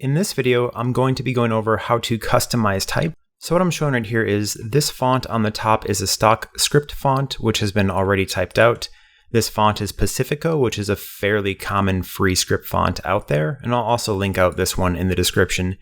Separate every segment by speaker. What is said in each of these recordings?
Speaker 1: In this video, I'm going to be going over how to customize type. So what I'm showing right here is this font on the top is a stock script font, which has been already typed out. This font is Pacifico, which is a fairly common free script font out there. And I'll also link out this one in the description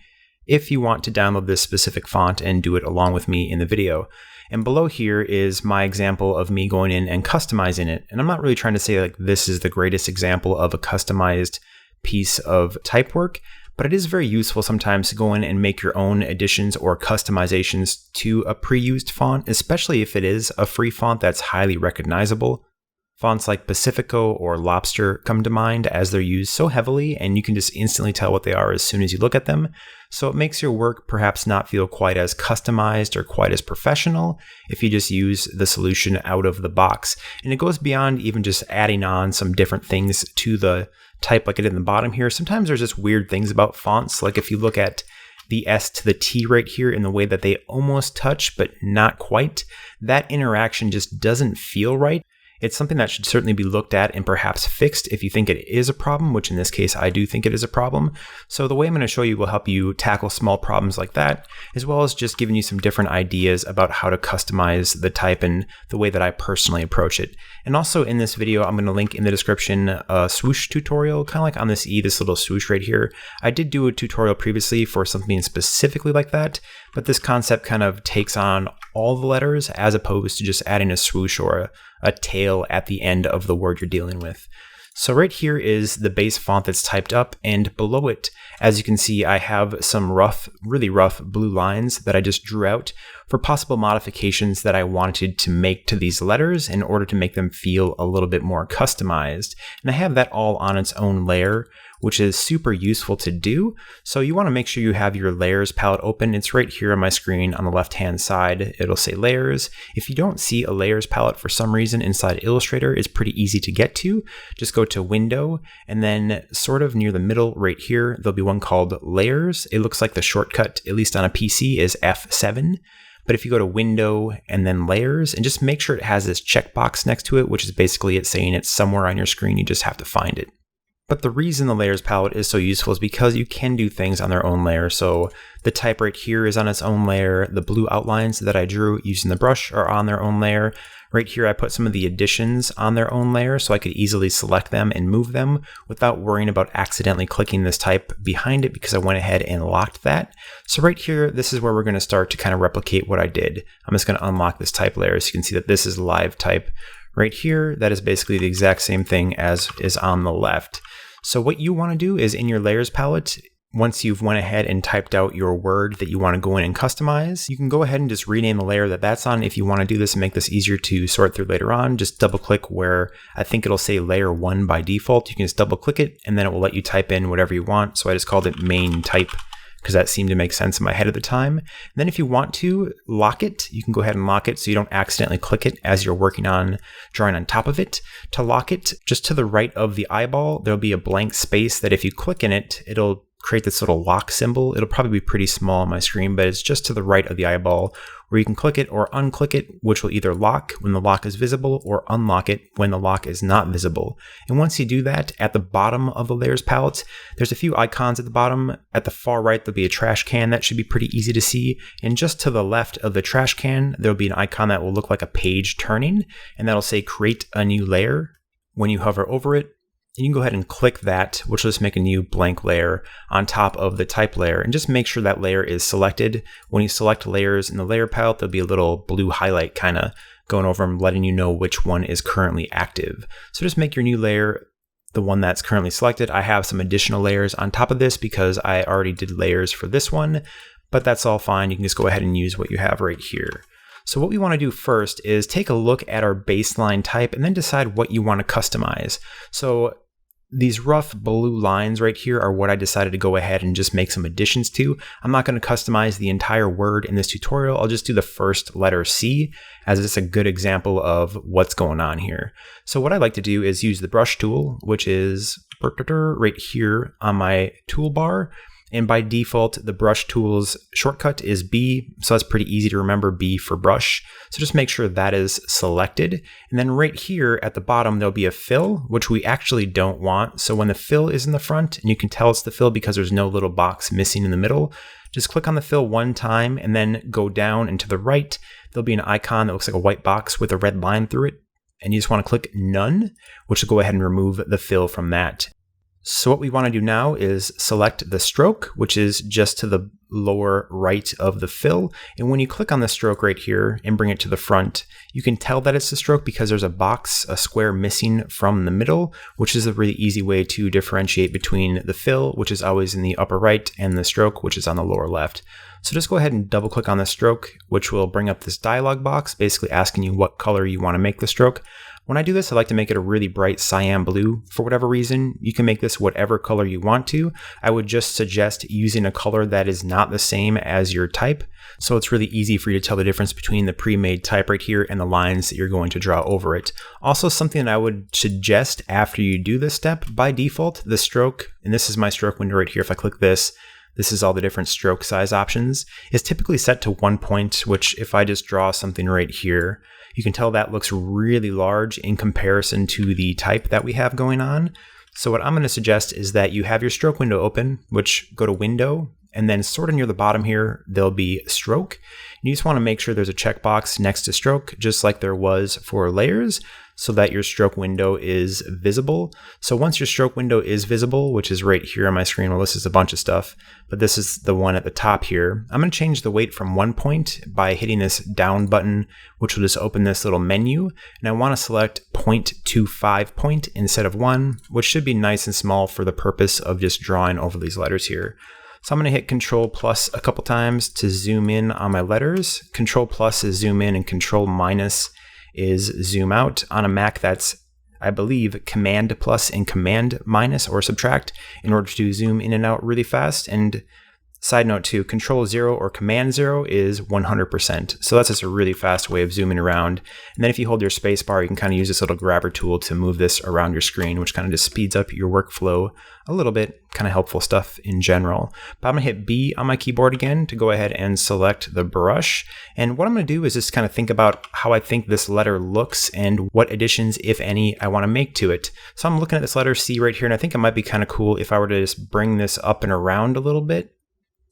Speaker 1: if you want to download this specific font and do it along with me in the video. And below here is my example of me going in and customizing it. And I'm not really trying to say like this is the greatest example of a customized piece of type work, but it is very useful sometimes to go in and make your own additions or customizations to a pre-used font, especially if it is a free font that's highly recognizable. Fonts like Pacifico or Lobster come to mind as they're used so heavily, and you can just instantly tell what they are as soon as you look at them. So it makes your work perhaps not feel quite as customized or quite as professional if you just use the solution out of the box. And it goes beyond even just adding on some different things to the type like it did in the bottom here. Sometimes there's just weird things about fonts. Like if you look at the S to the T right here in the way that they almost touch, but not quite, that interaction just doesn't feel right. It's something that should certainly be looked at and perhaps fixed if you think it is a problem, which in this case, I do think it is a problem. So the way I'm going to show you will help you tackle small problems like that, as well as just giving you some different ideas about how to customize the type and the way that I personally approach it. And also in this video, I'm going to link in the description a swoosh tutorial, kind of like on this this little swoosh right here. I did do a tutorial previously for something specifically like that, but this concept kind of takes on all the letters as opposed to just adding a swoosh or a tail at the end of the word you're dealing with. So right here is the base font that's typed up, and below it, as you can see, I have some really rough blue lines that I just drew out for possible modifications that I wanted to make to these letters in order to make them feel a little bit more customized. And I have that all on its own layer, which is super useful to do. So you want to make sure you have your layers palette open. It's right here on my screen on the left-hand side. It'll say layers. If you don't see a layers palette for some reason inside Illustrator, it's pretty easy to get to. Just go to Window, and then sort of near the middle right here, there'll be one called Layers. It looks like the shortcut, at least on a PC, is F7. But if you go to Window and then Layers, and just make sure it has this checkbox next to it, which is basically it saying it's somewhere on your screen, you just have to find it. But the reason the layers palette is so useful is because you can do things on their own layer. So the type right here is on its own layer. The blue outlines that I drew using the brush are on their own layer. Right here, I put some of the additions on their own layer so I could easily select them and move them without worrying about accidentally clicking this type behind it because I went ahead and locked that. So right here, this is where we're going to start to kind of replicate what I did. I'm just going to unlock this type layer so you can see that this is live type. Right here, that is basically the exact same thing as is on the left. So what you want to do is in your layers palette, once you've went ahead and typed out your word that you want to go in and customize, you can go ahead and just rename the layer that that's on. If you want to do this and make this easier to sort through later on, just double click where I think it'll say layer 1 by default. You can just double click it and then it will let you type in whatever you want. So I just called it main type, because that seemed to make sense in my head at the time. And then if you want to lock it, you can go ahead and lock it so you don't accidentally click it as you're working on drawing on top of it. To lock it, just to the right of the eyeball, there'll be a blank space that if you click in it, it'll create this little lock symbol. It'll probably be pretty small on my screen, but it's just to the right of the eyeball where you can click it or unclick it, which will either lock when the lock is visible or unlock it when the lock is not visible. And once you do that, at the bottom of the layers palette, there's a few icons at the bottom. At the far right, there'll be a trash can that should be pretty easy to see. And just to the left of the trash can, there'll be an icon that will look like a page turning, and that'll say create a new layer. When you hover over it, you can go ahead and click that, which will just make a new blank layer on top of the type layer, and just make sure that layer is selected. When you select layers in the layer palette, there'll be a little blue highlight kind of going over them, letting you know which one is currently active. So just make your new layer the one that's currently selected. I have some additional layers on top of this because I already did layers for this one, but that's all fine. You can just go ahead and use what you have right here. So what we want to do first is take a look at our baseline type and then decide what you want to customize. So these rough blue lines right here are what I decided to go ahead and just make some additions to. I'm not going to customize the entire word in this tutorial. I'll just do the first letter C, as it's a good example of what's going on here. So what I like to do is use the brush tool, which is right here on my toolbar. And by default, the brush tool's shortcut is B, so that's pretty easy to remember, B for brush. So just make sure that is selected. And then right here at the bottom, there'll be a fill, which we actually don't want. So when the fill is in the front, and you can tell it's the fill because there's no little box missing in the middle, just click on the fill one time and then go down and to the right, there'll be an icon that looks like a white box with a red line through it. And you just want to click none, which will go ahead and remove the fill from that. So what we want to do now is select the stroke, which is just to the lower right of the fill. And when you click on the stroke right here and bring it to the front, you can tell that it's the stroke because there's a square missing from the middle, which is a really easy way to differentiate between the fill, which is always in the upper right, and the stroke, which is on the lower left. So just go ahead and double click on the stroke, which will bring up this dialog box, basically asking you what color you want to make the stroke. When I do this, I like to make it a really bright cyan blue. For whatever reason, you can make this whatever color you want to. I would just suggest using a color that is not the same as your type. So it's really easy for you to tell the difference between the pre-made type right here and the lines that you're going to draw over it. Also, something that I would suggest after you do this step, by default, the stroke, and this is my stroke window right here. If I click this is all the different stroke size options, is typically set to 1 point, which if I just draw something right here, you can tell that looks really large in comparison to the type that we have going on. So what I'm going to suggest is that you have your stroke window open, which go to window, and then sort of near the bottom here, there'll be stroke. And you just want to make sure there's a checkbox next to stroke, just like there was for layers, so that your stroke window is visible. So once your stroke window is visible, which is right here on my screen, well, this is a bunch of stuff, but this is the one at the top here. I'm going to change the weight from 1 point by hitting this down button, which will just open this little menu. And I want to select 0.25 point instead of 1, which should be nice and small for the purpose of just drawing over these letters here. So I'm going to hit Control plus a couple times to zoom in on my letters. Control plus is zoom in and Control minus is zoom out. On a Mac, that's, I believe, Command plus and Command minus or subtract in order to zoom in and out really fast. And side note too, Control 0 or Command 0 is 100%. So that's just a really fast way of zooming around. And then if you hold your space bar, you can kind of use this little grabber tool to move this around your screen, which kind of just speeds up your workflow a little bit. Kind of helpful stuff in general. But I'm going to hit B on my keyboard again to go ahead and select the brush. And what I'm going to do is just kind of think about how I think this letter looks and what additions, if any, I want to make to it. So I'm looking at this letter C right here, and I think it might be kind of cool if I were to just bring this up and around a little bit.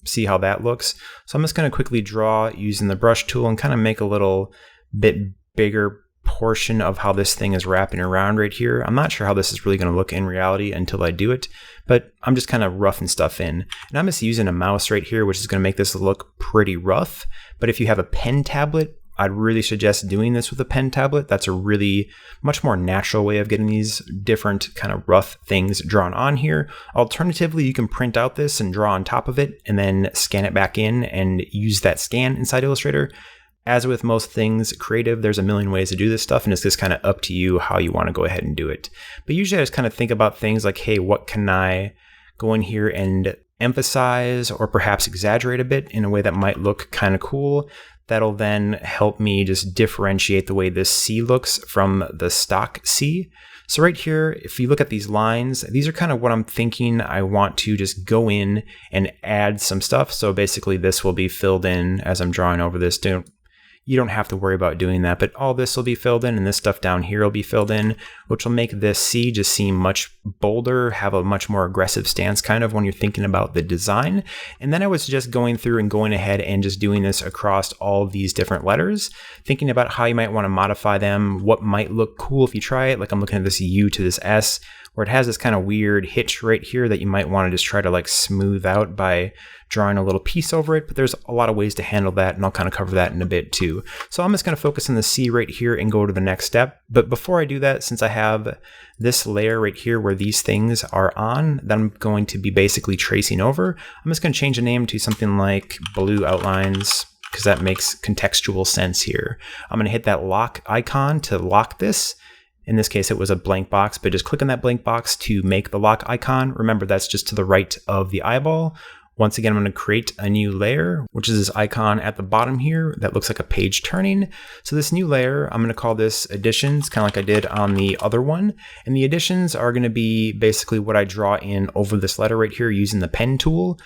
Speaker 1: See how that looks. So I'm just going to quickly draw using the brush tool and kind of make a little bit bigger portion of how this thing is wrapping around right here. I'm not sure how this is really going to look in reality until I do it, but I'm just kind of roughing stuff in. And I'm just using a mouse right here, which is going to make this look pretty rough. But if you have a pen tablet, I'd really suggest doing this with a pen tablet. That's a really much more natural way of getting these different kind of rough things drawn on here. Alternatively, you can print out this and draw on top of it and then scan it back in and use that scan inside Illustrator. As with most things creative, there's a million ways to do this stuff, and it's just kind of up to you how you want to go ahead and do it. But usually I just kind of think about things like, hey, what can I go in here and emphasize or perhaps exaggerate a bit in a way that might look kind of cool. That'll then help me just differentiate the way this C looks from the stock C. So right here, if you look at these lines, these are kind of what I'm thinking I want to just go in and add some stuff. So basically this will be filled in as I'm drawing over this. You don't have to worry about doing that, but all this will be filled in and this stuff down here will be filled in, which will make this C just seem much bolder, have a much more aggressive stance kind of when you're thinking about the design. And then I was just going through and going ahead and just doing this across all these different letters, thinking about how you might want to modify them, what might look cool if you try it. Like I'm looking at this U to this S, where it has this kind of weird hitch right here that you might want to just try to like smooth out by drawing a little piece over it, but there's a lot of ways to handle that, and I'll kind of cover that in a bit too. So I'm just going to focus on the C right here and go to the next step. But before I do that, since I have this layer right here where these things are on, that I'm going to be basically tracing over, I'm just going to change the name to something like Blue Outlines, because that makes contextual sense here. I'm going to hit that lock icon to lock this. In this case, it was a blank box, but just click on that blank box to make the lock icon. Remember, that's just to the right of the eyeball. Once again, I'm going to create a new layer, which is this icon at the bottom here that looks like a page turning. So this new layer, I'm going to call this additions, kind of like I did on the other one. And the additions are going to be basically what I draw in over this letter right here using the pen tool.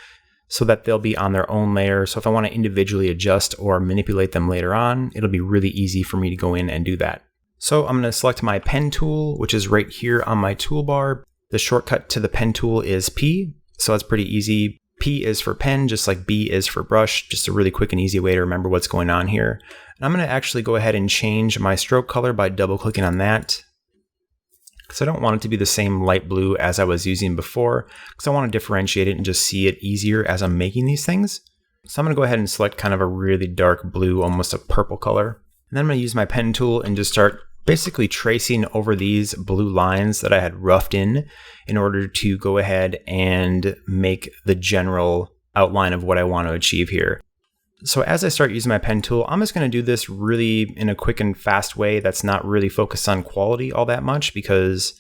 Speaker 1: so that they'll be on their own layer. So if I want to individually adjust or manipulate them later on, it'll be really easy for me to go in and do that. So I'm going to select my pen tool, which is right here on my toolbar. The shortcut to the pen tool is P, so that's pretty easy. P is for pen, just like B is for brush, just a really quick and easy way to remember what's going on here. And I'm going to actually go ahead and change my stroke color by double clicking on that, because I don't want it to be the same light blue as I was using before, because I want to differentiate it and just see it easier as I'm making these things. So I'm going to go ahead and select kind of a really dark blue, almost a purple color. And then I'm going to use my pen tool and just start basically tracing over these blue lines that I had roughed in order to go ahead and make the general outline of what I want to achieve here. So as I start using my pen tool, I'm just going to do this really in a quick and fast way that's not really focused on quality all that much, because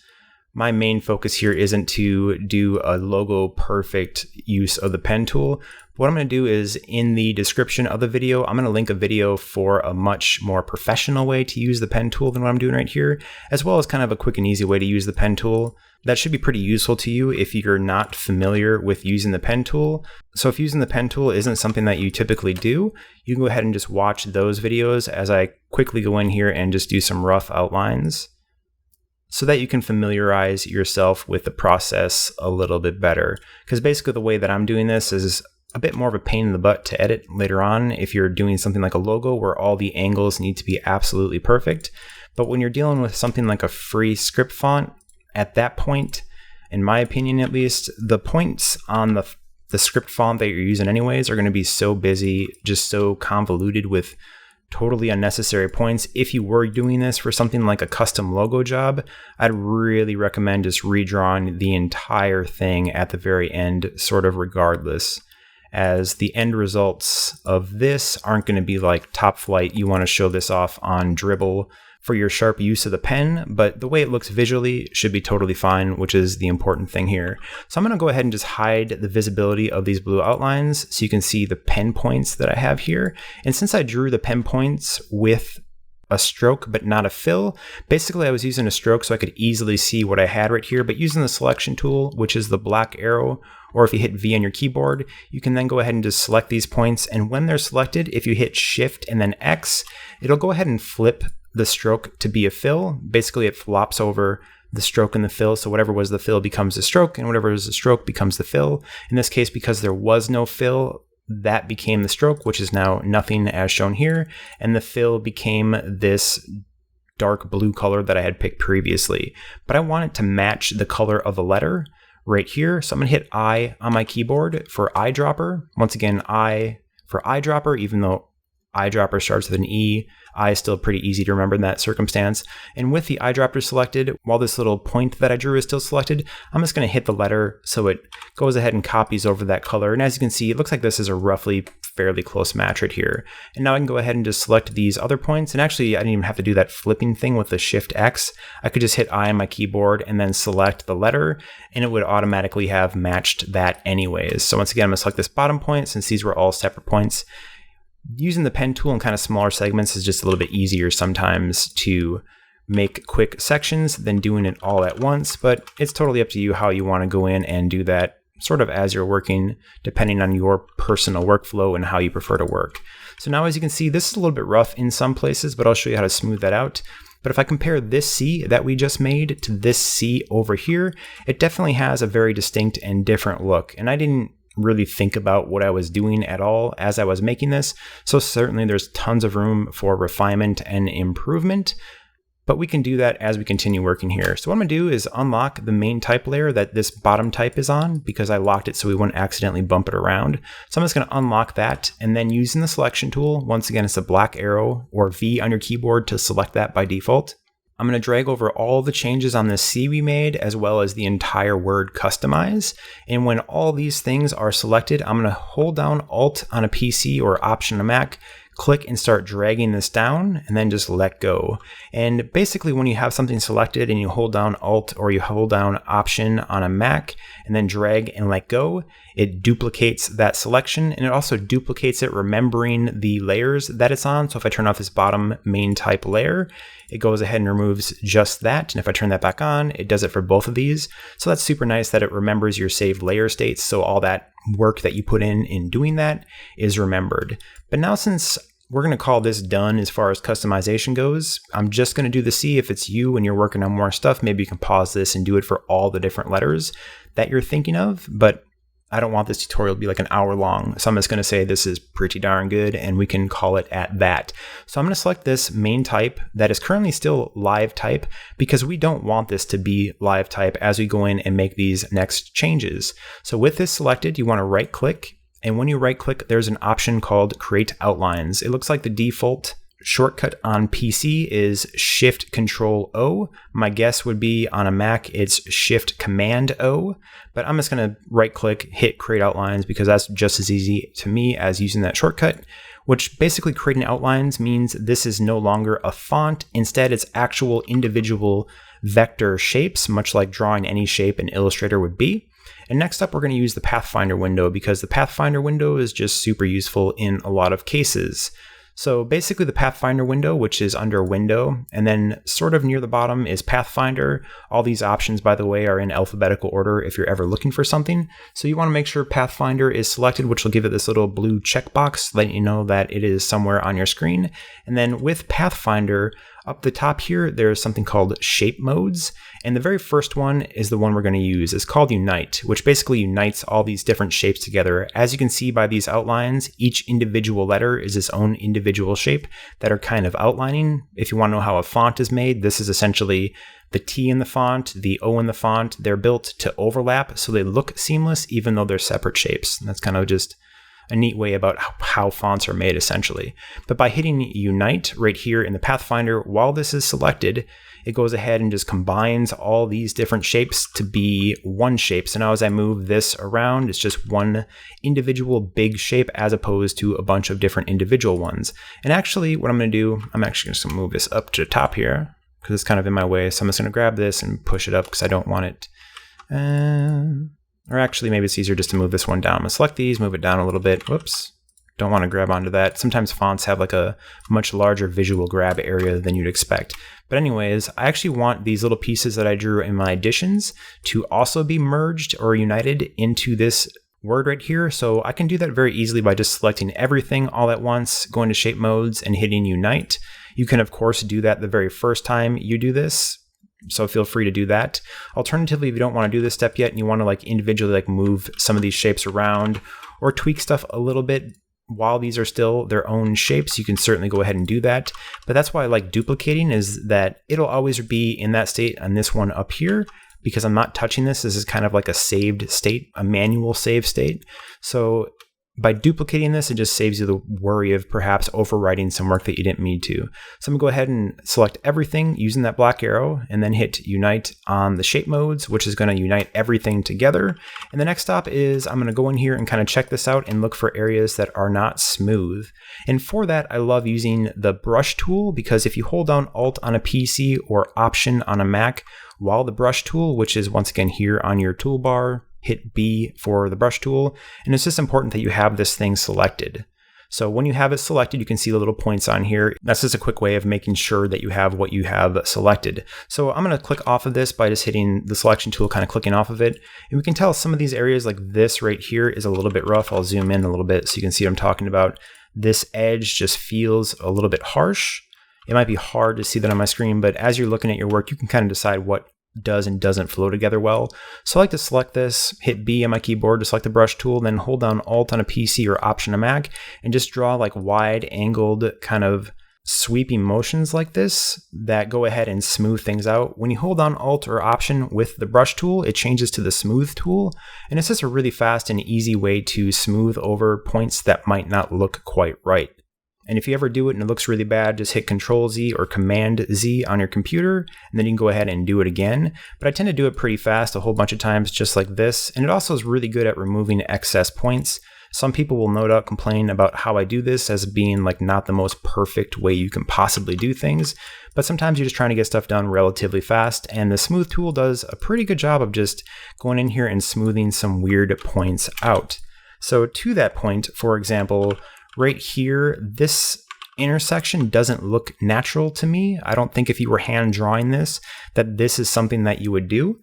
Speaker 1: my main focus here isn't to do a logo perfect use of the pen tool. What I'm going to do is, in the description of the video, I'm going to link a video for a much more professional way to use the pen tool than what I'm doing right here, as well as kind of a quick and easy way to use the pen tool. That should be pretty useful to you if you're not familiar with using the pen tool. So if using the pen tool isn't something that you typically do, you can go ahead and just watch those videos as I quickly go in here and just do some rough outlines, so that you can familiarize yourself with the process a little bit better. Because basically the way that I'm doing this is a bit more of a pain in the butt to edit later on if you're doing something like a logo where all the angles need to be absolutely perfect. But when you're dealing with something like a free script font, at that point, in my opinion at least, the points on the script font that you're using anyways are going to be so busy, just so convoluted with totally unnecessary points. If you were doing this for something like a custom logo job, I'd really recommend just redrawing the entire thing at the very end, sort of regardless, as the end results of this aren't going to be like top flight. You want to show this off on Dribble for your sharp use of the pen, but the way it looks visually should be totally fine, which is the important thing here. So I'm going to go ahead and just hide the visibility of these blue outlines so you can see the pen points that I have here. And since I drew the pen points with a stroke but not a fill, basically I was using a stroke so I could easily see what I had right here, but using the selection tool, which is the black arrow, or if you hit V on your keyboard, you can then go ahead and just select these points, and when they're selected, if you hit Shift and then X, it'll go ahead and flip the stroke to be a fill. Basically it flops over the stroke and the fill, so whatever was the fill becomes the stroke, and whatever is the stroke becomes the fill. In this case, because there was no fill, that became the stroke, which is now nothing as shown here, and the fill became this dark blue color that I had picked previously. But I want it to match the color of the letter right here, so I'm going to hit I on my keyboard for eyedropper. Once again, I for eyedropper, even though eyedropper starts with an E, I is still pretty easy to remember in that circumstance. And with the eyedropper selected, while this little point that I drew is still selected, I'm just going to hit the letter so it goes ahead and copies over that color. And as you can see, it looks like this is a roughly fairly close match right here. And now I can go ahead and just select these other points. And actually, I didn't even have to do that flipping thing with the Shift X. I could just hit I on my keyboard and then select the letter, and it would automatically have matched that anyways. So once again, I'm going to select this bottom point since these were all separate points. Using the pen tool in kind of smaller segments is just a little bit easier sometimes to make quick sections than doing it all at once, but it's totally up to you how you want to go in and do that sort of as you're working, depending on your personal workflow and how you prefer to work. So now as you can see, this is a little bit rough in some places, but I'll show you how to smooth that out. But if I compare this C that we just made to this C over here, it definitely has a very distinct and different look. And I didn't really think about what I was doing at all as I was making this. So certainly there's tons of room for refinement and improvement, but we can do that as we continue working here. So what I'm gonna do is unlock the main type layer that this bottom type is on, because I locked it so we wouldn't accidentally bump it around. So I'm just gonna unlock that, and then using the selection tool, once again, it's a black arrow or V on your keyboard to select that by default. I'm going to drag over all the changes on the C we made, as well as the entire word customize. And when all these things are selected, I'm going to hold down Alt on a PC or Option on a Mac, click and start dragging this down, and then just let go. And basically when you have something selected and you hold down Alt or you hold down Option on a Mac and then drag and let go, it duplicates that selection, and it also duplicates it remembering the layers that it's on. So if I turn off this bottom main type layer, it goes ahead and removes just that. And if I turn that back on, it does it for both of these. So that's super nice that it remembers your saved layer states. So all that work that you put in doing that is remembered. But now since we're going to call this done as far as customization goes, I'm just going to do the C. If it's you and you're working on more stuff, maybe you can pause this and do it for all the different letters that you're thinking of. But I don't want this tutorial to be like an hour long. So I'm just going to say this is pretty darn good and we can call it at that. So I'm going to select this main type that is currently still live type because we don't want this to be live type as we go in and make these next changes. So with this selected, you want to right click. And when you right click, there's an option called create outlines. It looks like the default shortcut on PC is Shift Control O. My guess would be on a Mac, it's Shift Command O, but I'm just going to right click, hit create outlines because that's just as easy to me as using that shortcut, which basically creating outlines means this is no longer a font. Instead, it's actual individual vector shapes, much like drawing any shape in Illustrator would be. And next up, we're going to use the Pathfinder window because the Pathfinder window is just super useful in a lot of cases. So basically the Pathfinder window, which is under Window, and then sort of near the bottom is Pathfinder. All these options, by the way, are in alphabetical order if you're ever looking for something. So you want to make sure Pathfinder is selected, which will give it this little blue checkbox, letting you know that it is somewhere on your screen. And then with Pathfinder, up the top here, there's something called Shape Modes. And the very first one is the one we're going to use. It's called Unite, which basically unites all these different shapes together. As you can see by these outlines, each individual letter is its own individual shape that are kind of outlining. If you want to know how a font is made, this is essentially the T in the font, the O in the font. They're built to overlap so they look seamless even though they're separate shapes. And that's kind of just a neat way about how fonts are made essentially. But by hitting Unite right here in the Pathfinder, while this is selected, it goes ahead and just combines all these different shapes to be one shape. So now as I move this around, it's just one individual big shape as opposed to a bunch of different individual ones. And actually what I'm going to do, I'm actually just going to move this up to the top here because it's kind of in my way. So I'm just going to grab this and push it up because I don't want it. Or actually, maybe it's easier just to move this one down. I'm going to select these, move it down a little bit. Whoops. Don't want to grab onto that. Sometimes fonts have like a much larger visual grab area than you'd expect. But anyways, I actually want these little pieces that I drew in my additions to also be merged or united into this word right here. So I can do that very easily by just selecting everything all at once, going to Shape Modes and hitting Unite. You can, of course, do that the very first time you do this. So feel free to do that. Alternatively, if you don't want to do this step yet and you want to like individually like move some of these shapes around or tweak stuff a little bit while these are still their own shapes, you can certainly go ahead and do that. But that's why I like duplicating, is that it'll always be in that state on this one up here because I'm not touching this. This is kind of like a saved state, a manual save state. So by duplicating this, it just saves you the worry of perhaps overwriting some work that you didn't mean to. So I'm gonna go ahead and select everything using that black arrow and then hit Unite on the Shape Modes, which is gonna unite everything together. And the next stop is I'm gonna go in here and kind of check this out and look for areas that are not smooth. And for that, I love using the brush tool because if you hold down Alt on a PC or Option on a Mac, while the brush tool, which is once again here on your toolbar, hit B for the brush tool. And it's just important that you have this thing selected. So when you have it selected, you can see the little points on here. That's just a quick way of making sure that you have what you have selected. So I'm going to click off of this by just hitting the selection tool, kind of clicking off of it. And we can tell some of these areas like this right here is a little bit rough. I'll zoom in a little bit so you can see what I'm talking about. This edge just feels a little bit harsh. It might be hard to see that on my screen, but as you're looking at your work, you can kind of decide what does and doesn't flow together well. So I like to select this, hit B on my keyboard to select the brush tool, then hold down Alt on a PC or Option on a Mac and just draw like wide angled kind of sweeping motions like this that go ahead and smooth things out. When you hold down Alt or Option with the brush tool, it changes to the smooth tool. And it's just a really fast and easy way to smooth over points that might not look quite right. And if you ever do it and it looks really bad, just hit Control Z or Command Z on your computer, and then you can go ahead and do it again. But I tend to do it pretty fast a whole bunch of times just like this. And it also is really good at removing excess points. Some people will no doubt complain about how I do this as being like not the most perfect way you can possibly do things. But sometimes you're just trying to get stuff done relatively fast. And the Smooth tool does a pretty good job of just going in here and smoothing some weird points out. So to that point, for example, right here, this intersection doesn't look natural to me. I don't think if you were hand drawing this, that this is something that you would do.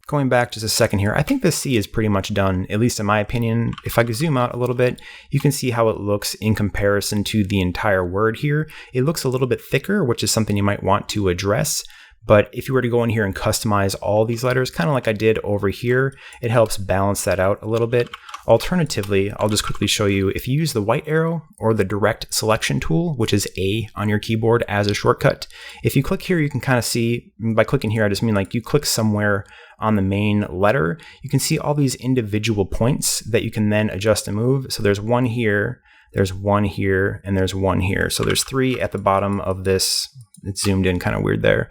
Speaker 1: Going back just a second here, I think the C is pretty much done, at least in my opinion. If I could zoom out a little bit, you can see how it looks in comparison to the entire word here. It looks a little bit thicker, which is something you might want to address. But if you were to go in here and customize all these letters, kind of like I did over here, it helps balance that out a little bit. Alternatively, I'll just quickly show you, if you use the white arrow or the direct selection tool, which is A on your keyboard as a shortcut, if you click here, you can kind of see, by clicking here, I just mean like you click somewhere on the main letter, you can see all these individual points that you can then adjust and move. So there's one here, there's one here, and there's one here. So there's 3 at the bottom of this. It's zoomed in kind of weird there.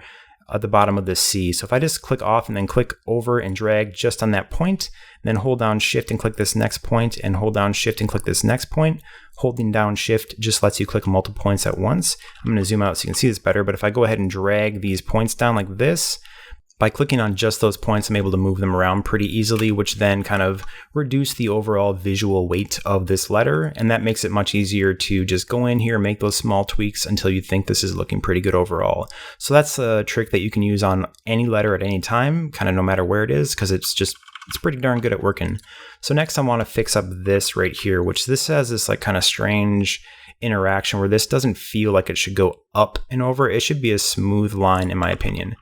Speaker 1: At the bottom of this C. So if I just click off and then click over and drag just on that point, then hold down Shift and click this next point, and hold down Shift and click this next point. Holding down Shift just lets you click multiple points at once. I'm going to zoom out so you can see this better, but if I go ahead and drag these points down like this, by clicking on just those points, I'm able to move them around pretty easily, which then kind of reduce the overall visual weight of this letter. And that makes it much easier to just go in here, make those small tweaks until you think this is looking pretty good overall. So that's a trick that you can use on any letter at any time, kind of no matter where it is, because it's pretty darn good at working. So next I want to fix up this right here, which this has this like kind of strange interaction where this doesn't feel like it should go up and over. It should be a smooth line in my opinion.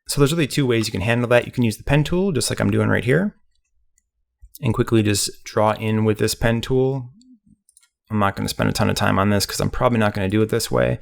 Speaker 1: So there's really 2 ways you can handle that. You can use the pen tool, just like I'm doing right here, and quickly just draw in with this pen tool. I'm not going to spend a ton of time on this because I'm probably not going to do it this way.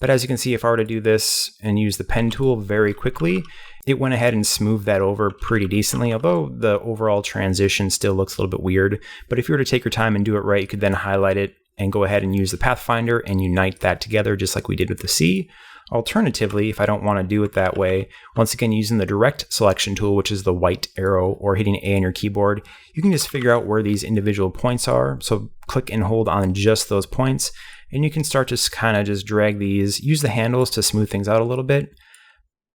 Speaker 1: But as you can see, if I were to do this and use the pen tool very quickly, it went ahead and smoothed that over pretty decently, although the overall transition still looks a little bit weird. But if you were to take your time and do it right, you could then highlight it and go ahead and use the Pathfinder and unite that together just like we did with the C. Alternatively, if I don't want to do it that way, once again, using the direct selection tool, which is the white arrow, or hitting A on your keyboard, you can just figure out where these individual points are. So click and hold on just those points, and you can start to kind of just drag these, use the handles to smooth things out a little bit.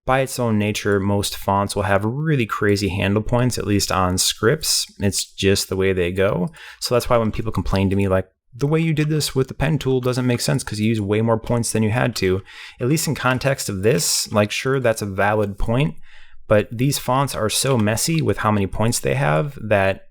Speaker 1: By its own nature, most fonts will have really crazy handle points, at least on scripts. It's just the way they go. So that's why when people complain to me like, the way you did this with the pen tool doesn't make sense because you use way more points than you had to. At least in context of this, like sure, that's a valid point, but these fonts are so messy with how many points they have that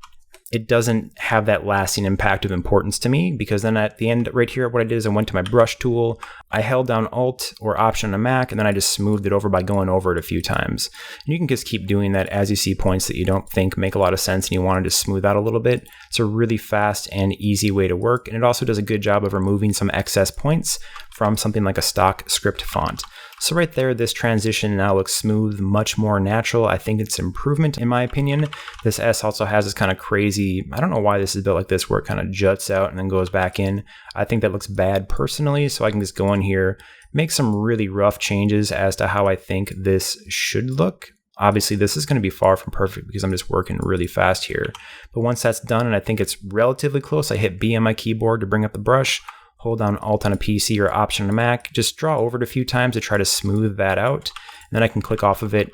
Speaker 1: it doesn't have that lasting impact of importance to me, because then at the end right here, what I did is I went to my brush tool, I held down Alt or Option on a Mac, and then I just smoothed it over by going over it a few times. And you can just keep doing that as you see points that you don't think make a lot of sense and you want to just smooth out a little bit. It's a really fast and easy way to work, and it also does a good job of removing some excess points from something like a stock script font. So right there, this transition now looks smooth, much more natural. I think it's an improvement in my opinion. This S also has this kind of crazy, I don't know why this is built like this, where it kind of juts out and then goes back in. I think that looks bad personally, so I can just go in here, make some really rough changes as to how I think this should look. Obviously, this is going to be far from perfect because I'm just working really fast here. But once that's done and I think it's relatively close, I hit B on my keyboard to bring up the brush, hold down Alt on a PC or Option on a Mac, just draw over it a few times to try to smooth that out. And then I can click off of it,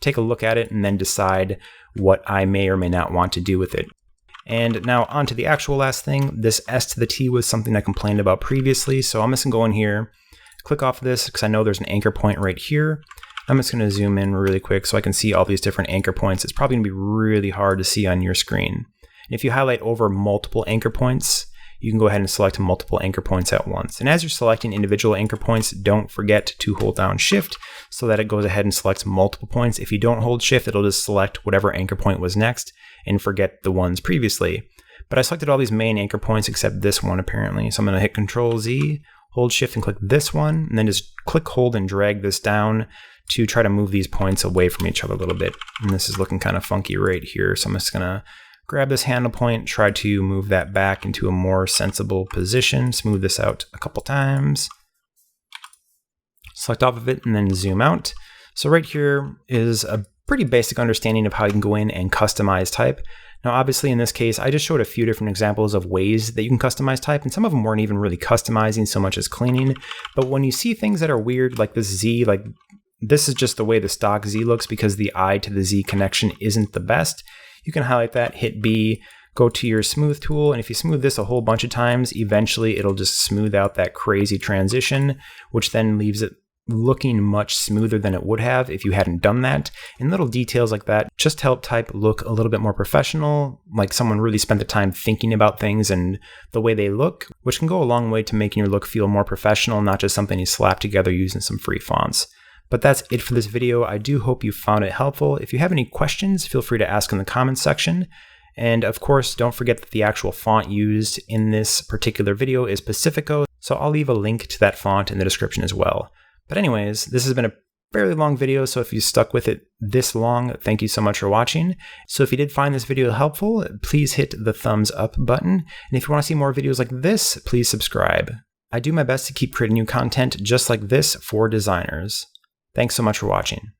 Speaker 1: take a look at it, and then decide what I may or may not want to do with it. And now on to the actual last thing. This S to the T was something I complained about previously, so I'm just going to go in here, click off of this because I know there's an anchor point right here. I'm just going to zoom in really quick so I can see all these different anchor points. It's probably going to be really hard to see on your screen. And if you highlight over multiple anchor points, you can go ahead and select multiple anchor points at once. And as you're selecting individual anchor points, don't forget to hold down Shift so that it goes ahead and selects multiple points. If you don't hold Shift, it'll just select whatever anchor point was next and forget the ones previously. But I selected all these main anchor points except this one apparently. So I'm going to hit Control Z, hold Shift and click this one, and then just click, hold, and drag this down to try to move these points away from each other a little bit. And this is looking kind of funky right here. So I'm just going to grab this handle point, try to move that back into a more sensible position, smooth this out a couple times, select off of it, and then zoom out. So right here is a pretty basic understanding of how you can go in and customize type. Now, obviously in this case, I just showed a few different examples of ways that you can customize type, and some of them weren't even really customizing so much as cleaning. But when you see things that are weird, like this Z, like this is just the way the stock Z looks because the I to the Z connection isn't the best. You can highlight that, hit B, go to your smooth tool, and if you smooth this a whole bunch of times, eventually it'll just smooth out that crazy transition, which then leaves it looking much smoother than it would have if you hadn't done that. And little details like that just help type look a little bit more professional, like someone really spent the time thinking about things and the way they look, which can go a long way to making your look feel more professional, not just something you slap together using some free fonts. But that's it for this video. I do hope you found it helpful. If you have any questions, feel free to ask in the comments section. And of course, don't forget that the actual font used in this particular video is Pacifico, so I'll leave a link to that font in the description as well. But anyways, this has been a fairly long video, so if you stuck with it this long, thank you so much for watching. So if you did find this video helpful, please hit the thumbs up button. And if you want to see more videos like this, please subscribe. I do my best to keep creating new content just like this for designers. Thanks so much for watching.